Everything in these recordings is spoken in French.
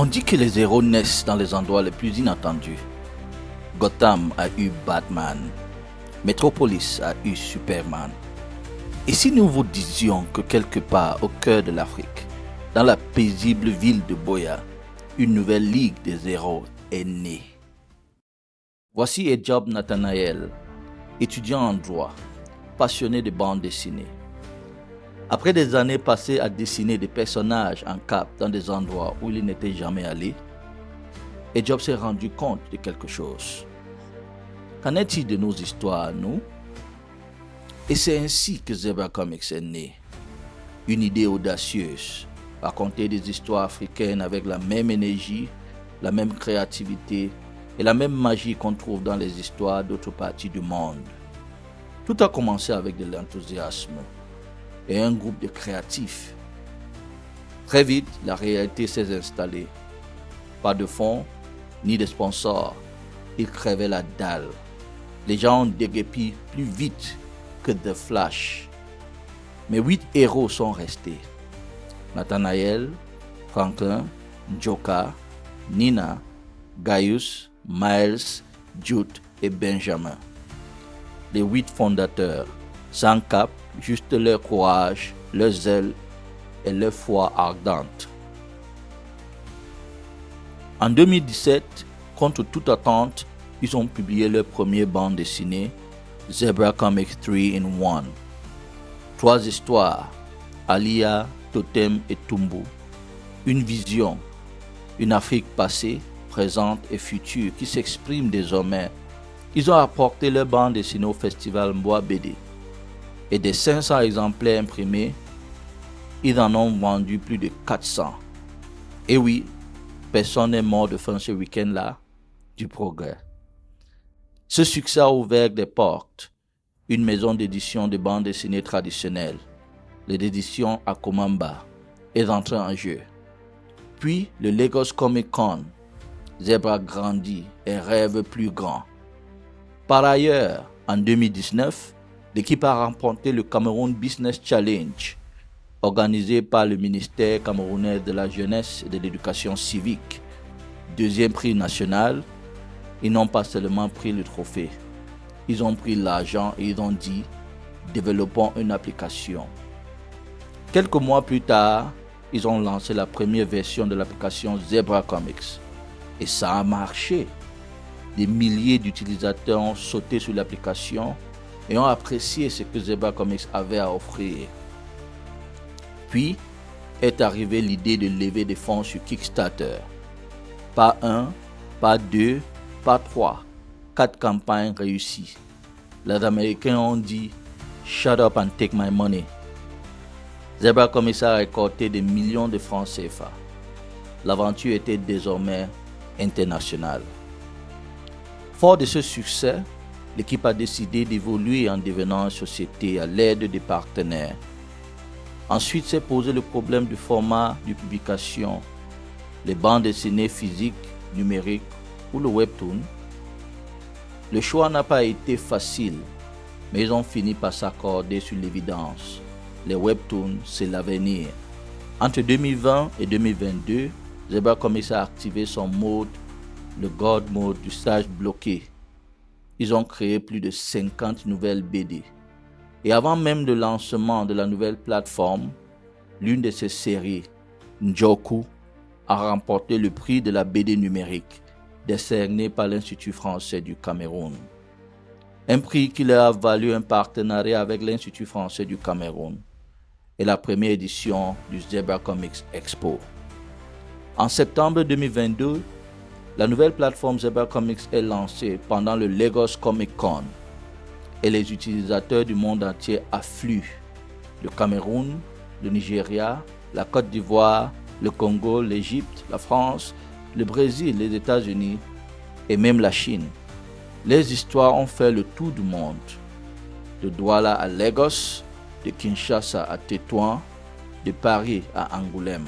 On dit que les héros naissent dans les endroits les plus inattendus. Gotham a eu Batman. Metropolis a eu Superman. Et si nous vous disions que quelque part au cœur de l'Afrique, dans la paisible ville de Boya, une nouvelle ligue des héros est née. Voici Edjob Nathanael, étudiant en droit, passionné de bande dessinée. Après des années passées à dessiner des personnages en cap dans des endroits où il n'était jamais allé, Edjob s'est rendu compte de quelque chose. Qu'en est-il de nos histoires à nous? Et c'est ainsi que Zebra Comics est né. Une idée audacieuse, raconter des histoires africaines avec la même énergie, la même créativité et la même magie qu'on trouve dans les histoires d'autres parties du monde. Tout a commencé avec de l'enthousiasme et un groupe de créatifs. Très vite, la réalité s'est installée. Pas de fonds, ni de sponsors. Ils crèvaient la dalle. Les gens ont déguerpi plus vite que The Flash. Mais 8 héros sont restés. Nathanael, Franklin, Njoka, Nina, Gaius, Miles, Jude et Benjamin. Les 8 fondateurs, sans cap, juste leur courage, leur zèle et leur foi ardente. En 2017, contre toute attente, ils ont publié leur première bande dessinée, Zebra Comics 3 in 1. 3 histoires, Alia, Totem et Tumbu. Une vision, une Afrique passée, présente et future qui s'exprime désormais. Ils ont apporté leur bande dessinée au festival Mboa BD. Et des 500 exemplaires imprimés, ils en ont vendu plus de 400. Et oui, personne n'est mort de faim ce week-end-là, du progrès. Ce succès a ouvert des portes. Une maison d'édition de bande dessinée traditionnelle, l'édition Akomamba, est entrée en jeu. Puis le Lagos Comic Con, Zebra grandit et rêve plus grand. Par ailleurs, en 2019, l'équipe a remporté le Cameroun Business Challenge, organisé par le ministère camerounais de la Jeunesse et de l'Éducation civique. Deuxième prix national, ils n'ont pas seulement pris le trophée, ils ont pris l'argent et ils ont dit « développons une application ». Quelques mois plus tard, ils ont lancé la première version de l'application Zebra Comics. Et ça a marché. Des milliers d'utilisateurs ont sauté sur l'application et ont apprécié ce que Zebra Comics avait à offrir. Puis est arrivée l'idée de lever des fonds sur Kickstarter. Pas un, pas deux, pas 3, 4 campagnes réussies. Les Américains ont dit « Shut up and take my money ». Zebra Comics a récolté des millions de francs CFA. L'aventure était désormais internationale. Fort de ce succès, l'équipe a décidé d'évoluer en devenant une société à l'aide des partenaires. Ensuite s'est posé le problème du format de publication, les bandes dessinées physiques, numériques ou le webtoon. Le choix n'a pas été facile, mais ils ont fini par s'accorder sur l'évidence. Les webtoons, c'est l'avenir. Entre 2020 et 2022, Zebra Comics a activé son mode, le God Mode du stage bloqué. Ils ont créé plus de 50 nouvelles BD. Et avant même le lancement de la nouvelle plateforme, l'une de ces séries, Njoku, a remporté le prix de la BD numérique, décerné par l'Institut français du Cameroun. Un prix qui leur a valu un partenariat avec l'Institut français du Cameroun et la première édition du Zebra Comics Expo. En septembre 2022, la nouvelle plateforme Zebra Comics est lancée pendant le Lagos Comic Con et les utilisateurs du monde entier affluent. Le Cameroun, le Nigeria, la Côte d'Ivoire, le Congo, l'Égypte, la France, le Brésil, les États-Unis et même la Chine. Les histoires ont fait le tour du monde. De Douala à Lagos, de Kinshasa à Tétouan, de Paris à Angoulême.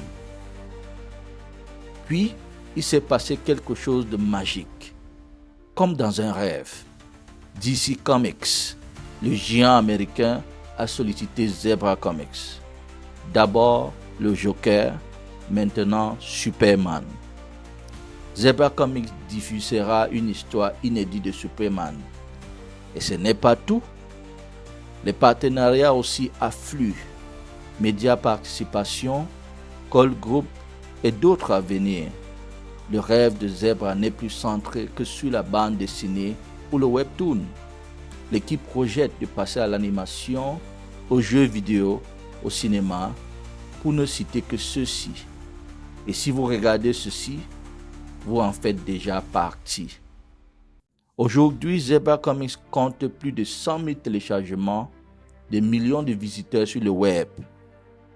Puis, il s'est passé quelque chose de magique, comme dans un rêve. DC Comics, le géant américain, a sollicité Zebra Comics. D'abord le Joker, maintenant Superman. Zebra Comics diffusera une histoire inédite de Superman. Et ce n'est pas tout. Les partenariats aussi affluent. Média Participation, Call Group et d'autres à venir. Le rêve de Zebra n'est plus centré que sur la bande dessinée ou le webtoon. L'équipe projette de passer à l'animation, aux jeux vidéo, au cinéma, pour ne citer que ceux-ci. Et si vous regardez ceci, vous en faites déjà partie. Aujourd'hui, Zebra Comics compte plus de 100 000 téléchargements, des millions de visiteurs sur le web.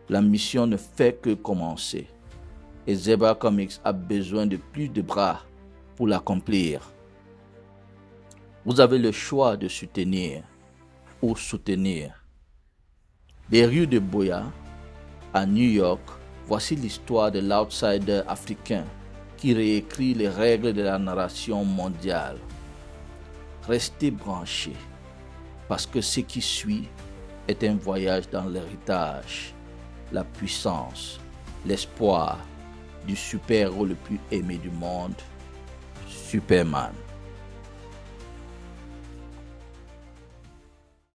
La mission ne fait que commencer. Et Zebra Comics a besoin de plus de bras pour l'accomplir. Vous avez le choix de soutenir ou soutenir. Des rues de Boya, à New York, voici l'histoire de l'outsider africain qui réécrit les règles de la narration mondiale. Restez branchés, parce que ce qui suit est un voyage dans l'héritage, la puissance, l'espoir du super-héros le plus aimé du monde, Superman.